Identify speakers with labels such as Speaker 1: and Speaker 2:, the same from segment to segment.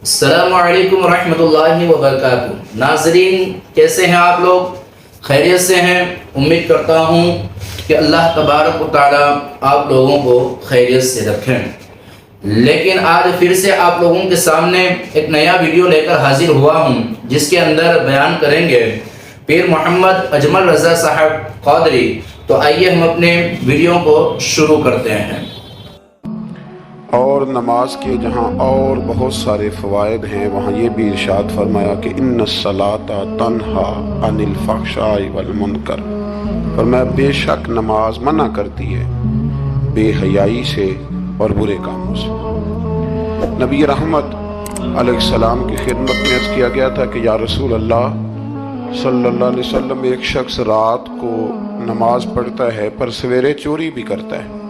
Speaker 1: السلام علیکم ورحمۃ اللہ وبرکاتہ۔ ناظرین، کیسے ہیں آپ لوگ؟ خیریت سے ہیں؟ امید کرتا ہوں کہ اللہ تبارک و تعالیٰ آپ لوگوں کو خیریت سے رکھیں۔ لیکن آج پھر سے آپ لوگوں کے سامنے ایک نیا ویڈیو لے کر حاضر ہوا ہوں، جس کے اندر بیان کریں گے پیر محمد اجمل رضا صاحب قادری۔ تو آئیے ہم اپنے ویڈیو کو شروع کرتے ہیں۔
Speaker 2: اور نماز کے جہاں اور بہت سارے فوائد ہیں، وہاں یہ بھی ارشاد فرمایا کہ ان الصلاۃ تنہا عن الفحشاء والمنکر، فرمایا بے شک نماز منع کرتی ہے بے حیائی سے اور برے کاموں سے۔ نبی رحمت علیہ السلام کی خدمت میں عرض کیا گیا تھا کہ یا رسول اللہ صلی اللہ علیہ وسلم، ایک شخص رات کو نماز پڑھتا ہے پر سویرے چوری بھی کرتا ہے۔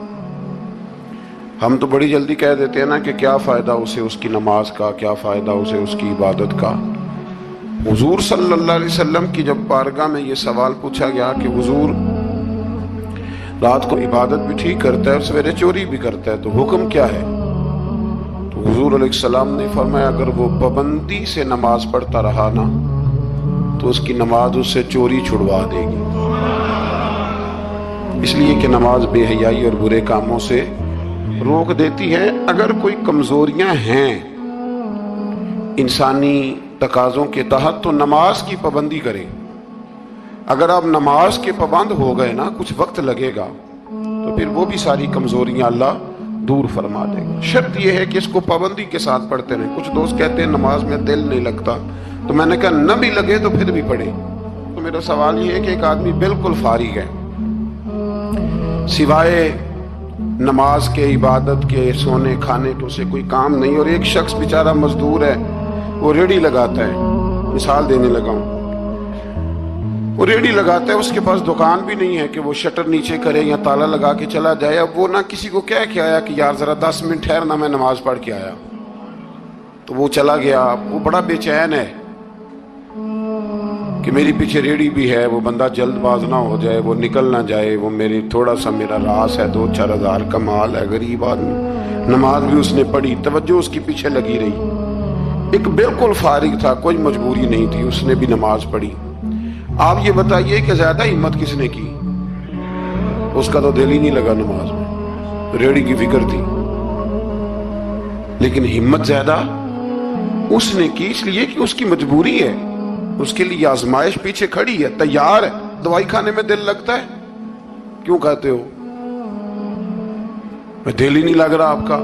Speaker 2: ہم تو بڑی جلدی کہہ دیتے ہیں نا کہ کیا فائدہ اسے اس کی نماز کا، کیا فائدہ اسے اس کی عبادت کا۔ حضور صلی اللہ علیہ وسلم کی جب بارگاہ میں یہ سوال پوچھا گیا کہ حضور رات کو عبادت بھی ٹھیک کرتا ہے اور سویرے چوری بھی کرتا ہے، تو حکم کیا ہے؟ تو حضور علیہ السلام نے فرمایا اگر وہ پابندی سے نماز پڑھتا رہا نا تو اس کی نماز اس سے چوری چھڑوا دے گی، اس لیے کہ نماز بے حیائی اور برے کاموں سے روک دیتی ہے۔ اگر کوئی کمزوریاں ہیں انسانی تقاضوں کے تحت تو نماز کی پابندی کریں۔ اگر آپ نماز کے پابند ہو گئے نا، کچھ وقت لگے گا تو پھر وہ بھی ساری کمزوریاں اللہ دور فرما دے گا۔ شرط یہ ہے کہ اس کو پابندی کے ساتھ پڑھتے رہیں۔ کچھ دوست کہتے ہیں نماز میں دل نہیں لگتا، تو میں نے کہا نہ بھی لگے تو پھر بھی پڑھیں۔ تو میرا سوال یہ ہے کہ ایک آدمی بالکل فارغ ہے، سوائے نماز کے، عبادت کے، سونے کھانے کے اسے کوئی کام نہیں، اور ایک شخص بیچارہ مزدور ہے، وہ ریڑھی لگاتا ہے، مثال دینے لگا ہوں، وہ ریڑھی لگاتا ہے، اس کے پاس دکان بھی نہیں ہے کہ وہ شٹر نیچے کرے یا تالا لگا کے چلا جائے۔ اب وہ نہ کسی کو کہہ کے آیا کہ یار ذرا 10 منٹ ٹھہرنا، میں نماز پڑھ کے آیا، تو وہ چلا گیا۔ وہ بڑا بے چین ہے کہ میری پیچھے ریڑھی بھی ہے، وہ بندہ جلد باز نہ ہو جائے، وہ نکل نہ جائے، وہ میری تھوڑا سا میرا راس ہے، 2-4 ہزار کا مال ہے، غریب آدمی۔ نماز بھی اس نے پڑھی، توجہ اس کی پیچھے لگی رہی۔ ایک بالکل فارغ تھا، کوئی مجبوری نہیں تھی، اس نے بھی نماز پڑھی۔ آپ یہ بتائیے کہ زیادہ ہمت کس نے کی؟ اس کا تو دل ہی نہیں لگا نماز میں، ریڑھی کی فکر تھی، لیکن ہمت زیادہ اس نے کی، اس لیے کہ اس کی مجبوری ہے، اس کے لیے آزمائش پیچھے کھڑی ہے، تیار ہے۔ دوائی کھانے میں دل لگتا ہے؟ کیوں کہتے ہو دل ہی نہیں لگ رہا آپ کا؟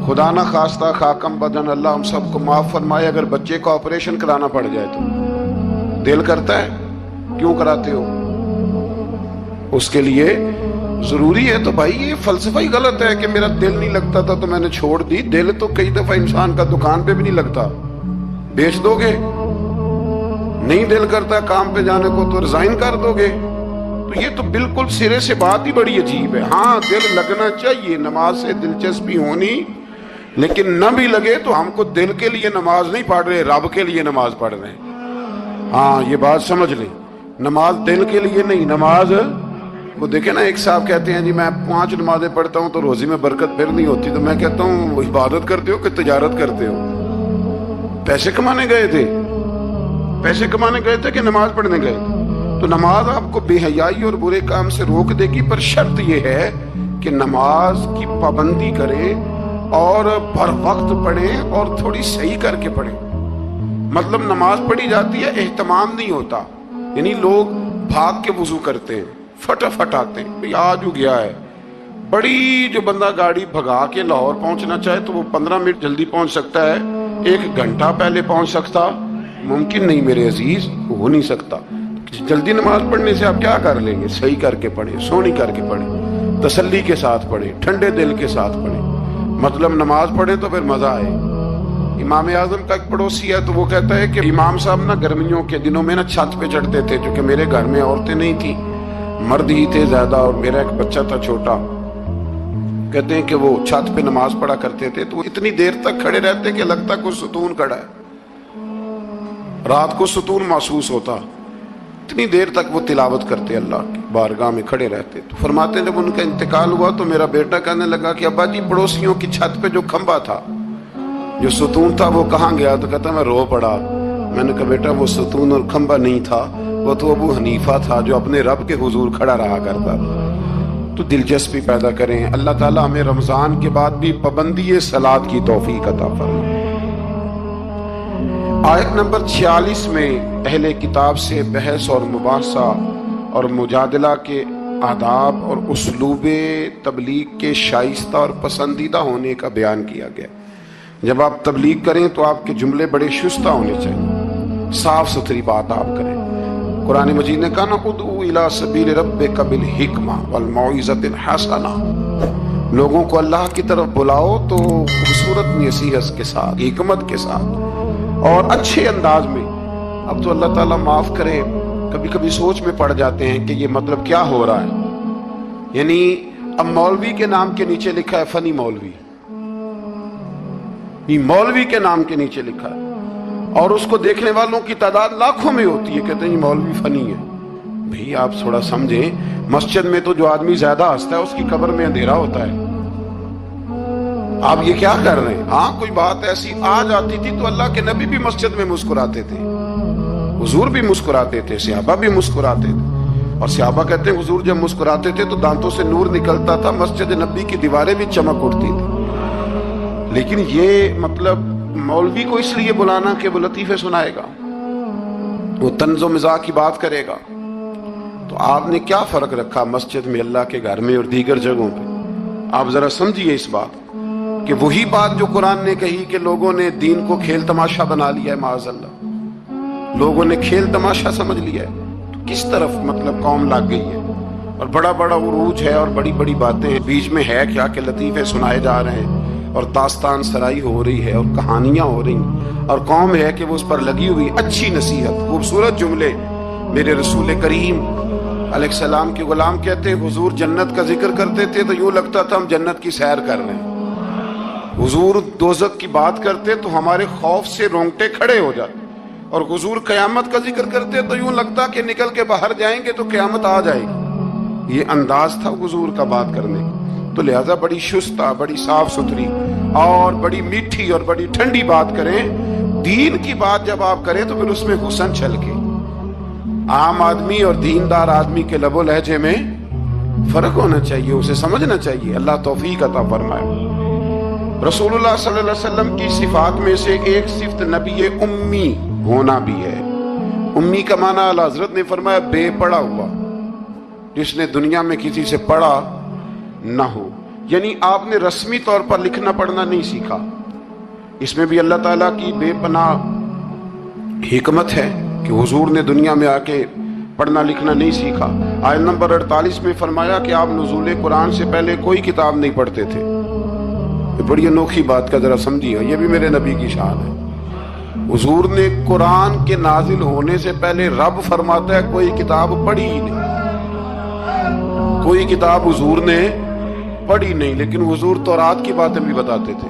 Speaker 2: خدا نہ خواستہ خاکم بدن، اللہ ہم سب کو معاف فرمائے، اگر بچے کو آپریشن کرانا پڑ جائے تو دل کرتا ہے؟ کیوں کراتے ہو؟ اس کے لیے ضروری ہے۔ تو بھائی یہ فلسفہ ہی غلط ہے کہ میرا دل نہیں لگتا تھا تو میں نے چھوڑ دی۔ دل تو کئی دفعہ انسان کا دکان پہ بھی نہیں لگتا، بیچ دو گے؟ نہیں دل کرتا کام پہ جانے کو تو ریزائن کر دو گے؟ تو یہ تو بالکل سرے سے بات ہی بڑی عجیب ہے۔ ہاں دل لگنا چاہیے، نماز سے دلچسپی ہونی، لیکن نہ بھی لگے تو ہم کو دل کے لیے نماز نہیں پڑھ رہے، رب کے لیے نماز پڑھ رہے ہیں۔ ہاں یہ بات سمجھ لیں، نماز دل کے لیے نہیں، نماز وہ دیکھیں نا، ایک صاحب کہتے ہیں جی میں 5 نمازیں پڑھتا ہوں تو روزی میں برکت پھر نہیں ہوتی، تو میں کہتا ہوں وہ عبادت کرتے ہو کہ تجارت کرتے ہو؟ پیسے کمانے گئے تھے؟ پیسے کمانے گئے تھے کہ نماز پڑھنے گئے تھے؟ تو نماز آپ کو بے حیائی اور برے کام سے روک دے گی، پر شرط یہ ہے کہ نماز کی پابندی کریں اور بر وقت پڑھیں اور تھوڑی صحیح کر کے پڑھیں۔ مطلب نماز پڑھی جاتی ہے، اہتمام نہیں ہوتا، یعنی لوگ بھاگ کے وضو کرتے ہیں، فٹافٹ آتے ہیں، بھئی آج ہو گیا ہے۔ بڑی جو بندہ گاڑی بھگا کے لاہور پہنچنا چاہے تو وہ 15 منٹ جلدی پہنچ سکتا ہے، 1 گھنٹہ پہلے پہنچ سکتا؟ ممکن نہیں میرے عزیز، ہو نہیں سکتا۔ جلدی نماز پڑھنے سے آپ کیا کر لیں گے؟ صحیح کر کے پڑھیں، سونی کر کے پڑھیں، تسلی کے ساتھ پڑھیں، ٹھنڈے دل کے ساتھ پڑھیں۔ مطلب نماز پڑھیں تو پھر مزہ آئے۔ امام اعظم کا ایک پڑوسی ہے تو وہ کہتا ہے کہ امام صاحب نا گرمیوں کے دنوں میں نا چھت پہ چڑھتے تھے، چونکہ میرے گھر میں عورتیں نہیں تھیں، مرد ہی تھے زیادہ، اور میرا ایک بچہ تھا چھوٹا۔ کہتے ہیں کہ وہ چھت پہ نماز پڑھا کرتے تھے تو وہ اتنی دیر تک کھڑے رہتے کہ لگتا کوئی ستون کھڑا ہے، رات کو ستون محسوس ہوتا، اتنی دیر تک وہ تلاوت کرتے، اللہ کی بارگاہ میں کھڑے رہتے۔ تو فرماتے ہیں جب ان کا انتقال ہوا تو میرا بیٹا کہنے لگا کہ ابا جی پڑوسیوں کی چھت پہ جو کھمبا تھا جو ستون تھا وہ کہاں گیا؟ تو کہتا میں رو پڑا۔ میں نے کہا بیٹا وہ ستون اور کھمبا نہیں تھا، وہ تو ابو حنیفہ تھا جو اپنے رب کے حضور کھڑا رہا کرتا تھا۔ تو دلچسپی پیدا کریں۔ اللہ تعالیٰ ہمیں رمضان کے بعد بھی پابندی صلاۃ کی توفیق عطا فرمائے۔ آیت نمبر 46 میں اہل کتاب سے بحث اور مباحثہ اور مجادلہ کے آداب اور اسلوب تبلیغ کے شائستہ اور پسندیدہ ہونے کا بیان کیا گیا۔ جب آپ تبلیغ کریں تو آپ کے جملے بڑے شستہ ہونے چاہیے، صاف ستھری بات آپ کریں۔ قرآن مجید نے کہا نا ادعو الی سبیل ربک بالحکمہ والموعظۃ الحسنہ، لوگوں کو اللہ کی طرف بلاؤ تو خوبصورت نصیحت کے ساتھ، حکمت کے ساتھ اور اچھے انداز میں۔ اب تو اللہ تعالیٰ معاف کرے، کبھی کبھی سوچ میں پڑ جاتے ہیں کہ یہ مطلب کیا ہو رہا ہے۔ یعنی اب مولوی کے نام کے نیچے لکھا ہے فنی مولوی، یہ مولوی کے نام کے نیچے لکھا ہے، اور اس کو دیکھنے والوں کی تعداد لاکھوں میں ہوتی ہے، کہتے ہیں یہ مولوی فنی ہے۔ بھئی آپ تھوڑا سمجھیں، مسجد میں تو جو آدمی زیادہ ہنستا ہے اس کی قبر میں اندھیرا ہوتا ہے۔ آپ یہ کیا کر رہے ہیں؟ ہاں کوئی بات ایسی آ جاتی تھی تو اللہ کے نبی بھی مسجد میں مسکراتے تھے، حضور بھی مسکراتے تھے، صحابہ بھی مسکراتے تھے، اور صحابہ کہتے ہیں حضور جب مسکراتے تھے تو دانتوں سے نور نکلتا تھا، مسجد نبی کی دیواریں بھی چمک اٹھتی تھی۔ لیکن یہ مطلب مولوی کو اس لیے بلانا کہ وہ لطیفے سنائے گا، وہ طنز و مزاح کی بات کرے گا، تو آپ نے کیا فرق رکھا مسجد میں، اللہ کے گھر میں اور دیگر جگہوں پہ؟ آپ ذرا سمجھیے اس بات کہ وہی بات جو قرآن نے کہی کہ لوگوں نے دین کو کھیل تماشا بنا لیا ہے، معاذ اللہ لوگوں نے کھیل تماشا سمجھ لیا ہے، تو کس طرف مطلب قوم لگ گئی ہے، اور بڑا بڑا عروج ہے اور بڑی بڑی باتیں ہیں، بیچ میں ہے کیا کہ لطیفے سنائے جا رہے ہیں اور داستان سرائی ہو رہی ہے اور کہانیاں ہو رہی ہیں، اور قوم ہے کہ وہ اس پر لگی ہوئی اچھی نصیحت، خوبصورت جملے۔ میرے رسول کریم علیہ السلام کے غلام کہتے ہیں حضور جنت کا ذکر کرتے تھے تو یوں لگتا تھا ہم جنت کی سیر کر رہے ہیں، حضور دوزخ کی بات کرتے تو ہمارے خوف سے رونگٹے کھڑے ہو جاتے، اور حضور قیامت کا ذکر کرتے تو یوں لگتا کہ نکل کے باہر جائیں گے تو قیامت آ جائے گی۔ یہ انداز تھا حضور کا بات کرنے کا۔ تو لہذا بڑی شستہ، بڑی صاف ستھری اور بڑی میٹھی اور بڑی ٹھنڈی بات کریں۔ دین کی بات جب آپ کریں تو پھر اس میں حسن چھلکے۔ عام آدمی اور دیندار آدمی کے لب و لہجے میں فرق ہونا چاہیے، اسے سمجھنا چاہیے۔ اللہ توفیق عطا فرمائے۔ رسول اللہ صلی اللہ علیہ وسلم کی صفات میں سے ایک صفت نبی امی ہونا بھی ہے۔ امی کا معنی اعلیٰ حضرت نے فرمایا بے پڑھا ہوا، جس نے دنیا میں کسی سے پڑھا نہ ہو، یعنی آپ نے رسمی طور پر لکھنا پڑھنا نہیں سیکھا۔ اس میں بھی اللہ تعالیٰ کی بے پناہ حکمت ہے کہ حضور نے دنیا میں آ کے پڑھنا لکھنا نہیں سیکھا۔ آیت نمبر 48 میں فرمایا کہ آپ نزول قرآن سے پہلے کوئی کتاب نہیں پڑھتے تھے۔ یہ بڑی انوکھی بات کا ذرا سمجھیے، یہ بھی میرے نبی کی شان ہے۔ حضور نے قرآن کے نازل ہونے سے پہلے رب فرماتا ہے کوئی کتاب پڑھی ہی نہیں، کوئی کتاب حضور نے پڑھی نہیں، لیکن حضور تورات کی باتیں بھی بتاتے تھے،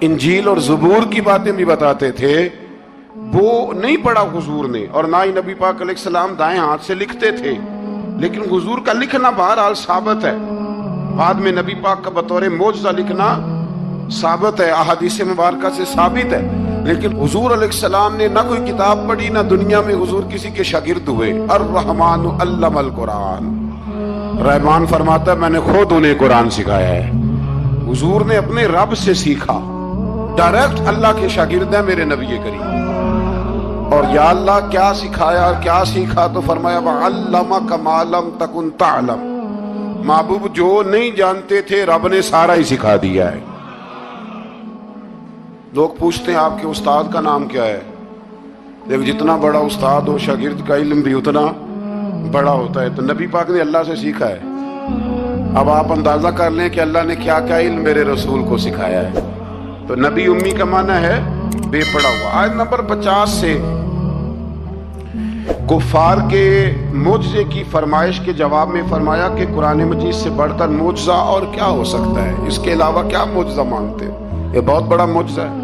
Speaker 2: انجیل اور زبور کی باتیں بھی بتاتے تھے، وہ نہیں پڑھا حضور نے، اور نہ ہی نبی پاک علیہ السلام دائیں ہاتھ سے لکھتے تھے، لیکن حضور کا لکھنا بہرحال ثابت ہے۔ بعد میں نبی پاک کا بطور معجزہ لکھنا ثابت ہے، احادیث مبارکہ سے ثابت ہے، لیکن حضور علیہ السلام نے نہ کوئی کتاب پڑھی، نہ دنیا میں حضور کسی کے شاگرد ہوئے۔ الرحمن علم القرآن، رحمان فرماتا ہے میں نے خود انہیں قرآن سکھایا ہے۔ حضور نے اپنے رب سے سیکھا، ڈائریکٹ اللہ کے شاگرد ہیں میرے نبی کریم۔ اور یا اللہ کیا سکھایا اور کیا سیکھا؟ تو فرمایا وَعَلَّمَكَ مَا لَمْ تَكُنْ تَعْلَمْ، محبوب جو نہیں جانتے تھے رب نے سارا ہی سکھا دیا ہے۔ لوگ پوچھتے ہیں آپ کے استاد کا نام کیا ہے؟ لیکن جتنا بڑا استاد ہو شاگرد کا علم بھی اتنا بڑا ہوتا ہے، تو نبی پاک نے اللہ سے سیکھا ہے۔ اب آپ اندازہ کر لیں کہ اللہ نے کیا کیا علم میرے رسول کو سکھایا ہے۔ تو نبی امی کا معنی ہے بے پڑھا ہوا۔ آیت نمبر 50 سے کفار کے معجزے کی فرمائش کے جواب میں فرمایا کہ قرآن مجید سے بڑھ کر معجزہ اور کیا ہو سکتا ہے، اس کے علاوہ کیا معجزہ مانگتے ہو، یہ بہت بڑا معجزہ ہے۔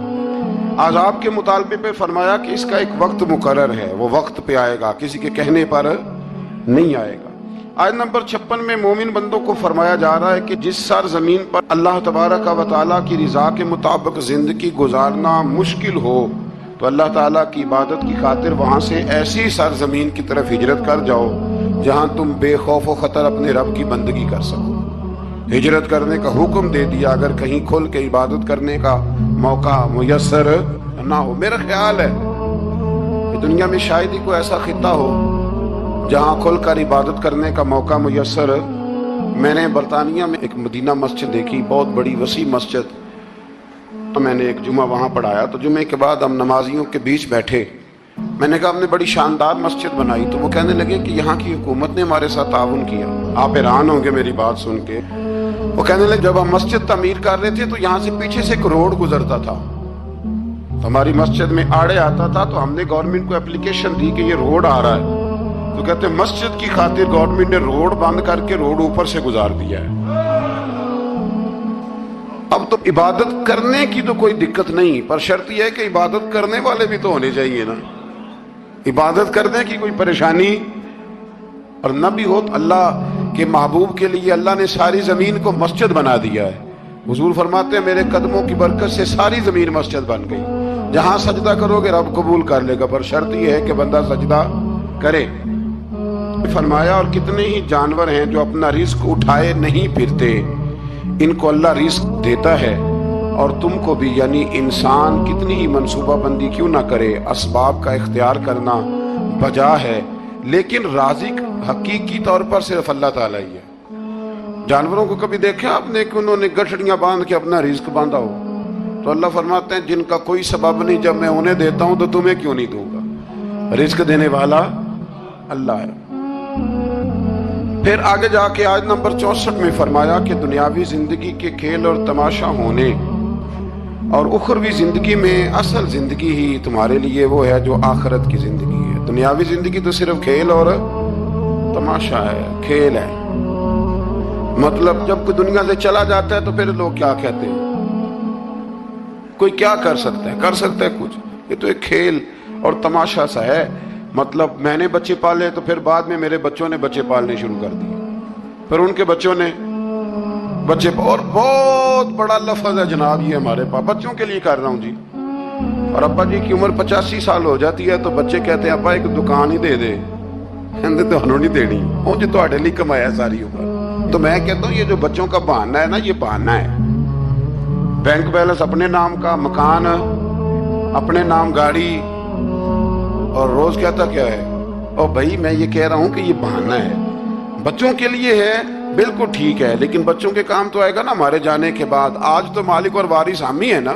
Speaker 2: عذاب کے مطالبے پہ فرمایا کہ اس کا ایک وقت مقرر ہے، وہ وقت پہ آئے گا، کسی کے کہنے پر نہیں آئے گا۔ آیت نمبر 56 میں مومن بندوں کو فرمایا جا رہا ہے کہ جس سرزمین پر اللہ تبارک و تعالیٰ کی رضا کے مطابق زندگی گزارنا مشکل ہو تو اللہ تعالیٰ کی عبادت کی خاطر وہاں سے ایسی سرزمین کی طرف ہجرت کر جاؤ جہاں تم بے خوف و خطر اپنے رب کی بندگی کر سکو۔ ہجرت کرنے کا حکم دے دیا اگر کہیں کھل کے عبادت کرنے کا موقع میسر نہ ہو۔ میرا خیال ہے کہ دنیا میں شاید ہی کوئی ایسا خطہ ہو جہاں کھل کر عبادت کرنے کا موقع میسر۔ میں نے برطانیہ میں ایک مدینہ مسجد دیکھی، بہت بڑی وسیع مسجد، میں نے ایک جمعہ وہاں پڑھایا تو جمعے کے بعد ہم نمازیوں کے بیچ بیٹھے، میں نے کہا ہم نے بڑی شاندار مسجد بنائی، تو وہ کہنے لگے کہ یہاں کی حکومت نے ہمارے ساتھ تعاون کیا۔ آپ حیران ہوں گے میری بات سن کے۔ وہ کہنے لگے جب ہم مسجد تعمیر کر رہے تھے تو یہاں سے پیچھے سے ایک روڈ گزرتا تھا، ہماری مسجد میں آڑے آتا تھا، تو ہم نے گورنمنٹ کو اپلیکیشن دی کہ یہ روڈ آ رہا ہے، تو کہتے ہیں مسجد کی خاطر گورنمنٹ نے روڈ بند کر کے روڈ اوپر سے گزار دیا ہے۔ اب تو عبادت کرنے کی تو کوئی دقت نہیں، پر شرط یہ ہے کہ عبادت کرنے والے بھی تو ہونے چاہیے نا۔ عبادت کرنے کی کوئی پریشانی اور نہ بھی ہو تو اللہ کے محبوب کے لیے اللہ نے ساری زمین کو مسجد بنا دیا ہے۔ حضور فرماتے ہیں میرے قدموں کی برکت سے ساری زمین مسجد بن گئی، جہاں سجدہ کرو گے رب قبول کر لے گا، پر شرط یہ ہے کہ بندہ سجدہ کرے۔ فرمایا اور کتنے ہی جانور ہیں جو اپنا رزق اٹھائے نہیں پھرتے، ان کو اللہ رزق دیتا ہے، اور تم کو بھی، یعنی انسان کتنی ہی منصوبہ بندی کیوں نہ کرے، اسباب کا اختیار کرنا بجا ہے، لیکن رازق حقیقی طور پر صرف اللہ تعالیٰ ہی ہے۔ جانوروں کو کبھی دیکھا آپ نے کہ انہوں نے گٹھڑیاں باندھ کے اپنا رزق باندھا ہو؟ تو اللہ فرماتے ہیں جن کا کوئی سبب نہیں، جب میں انہیں دیتا ہوں تو تمہیں کیوں نہیں دوں گا؟ رزق دینے والا اللہ ہے۔ پھر آگے جا کے آیت نمبر 64 میں فرمایا کہ دنیاوی زندگی کے کھیل اور تماشا ہونے اور اخروی زندگی میں اصل زندگی ہی تمہارے لیے وہ ہے جو آخرت کی زندگی ہے۔ دنیاوی زندگی تو صرف کھیل اور تماشا ہے، کھیل ہے۔ مطلب جب کوئی دنیا سے چلا جاتا ہے تو پھر لوگ کیا کہتے ہیں؟ کوئی کیا کر سکتا ہے کچھ؟ یہ تو ایک کھیل اور تماشا سا ہے۔ مطلب میں نے بچے پالے تو پھر بعد میں میرے بچوں نے بچے پالنے شروع کر دیے، پھر ان کے بچوں نے بچے، اور بہت بڑا لفظ ہے جناب یہ ہمارے پاس، بچوں کے لیے کر رہا ہوں جی۔ اور ابا جی کی عمر 85 سال ہو جاتی ہے تو بچے کہتے ہیں ابا ایک دکان ہی دے دے، کہتے تو ہنوں نہیں دینی، وہ جو تہاڈے لیے کمایا ساری عمر۔ تو میں کہتا ہوں یہ جو بچوں کا بہانہ ہے نا، یہ بہانہ ہے۔ بینک بیلنس اپنے نام کا، مکان اپنے نام، گاڑی، اور روز کہتا کیا ہے؟ اور بھائی میں یہ کہہ رہا ہوں کہ یہ بہانہ ہے، بچوں کے لیے ہے، بالکل ٹھیک ہے، لیکن بچوں کے کام تو آئے گا نا ہمارے جانے کے بعد۔ آج تو مالک اور وارث ہم ہی ہے نا،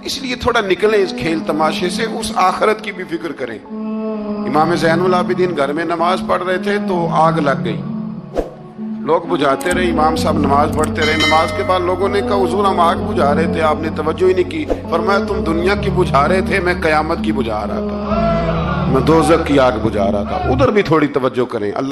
Speaker 2: اس لیے تھوڑا نکلیں اس کھیل تماشے سے، اس آخرت کی بھی فکر کریں۔ امام زین العابدین گھر میں نماز پڑھ رہے تھے تو آگ لگ گئی، لوگ بجھاتے رہے، امام صاحب نماز پڑھتے رہے۔ نماز کے بعد لوگوں نے کہا حضور ہم آگ بجھا رہے تھے، آپ نے توجہ ہی نہیں کی۔ فرمایا تم دنیا کی بجھا رہے تھے، میں قیامت کی بجھا رہا تھا، میں دوزخ کی آگ بجھا رہا تھا۔ ادھر بھی تھوڑی توجہ کریں۔ اللہ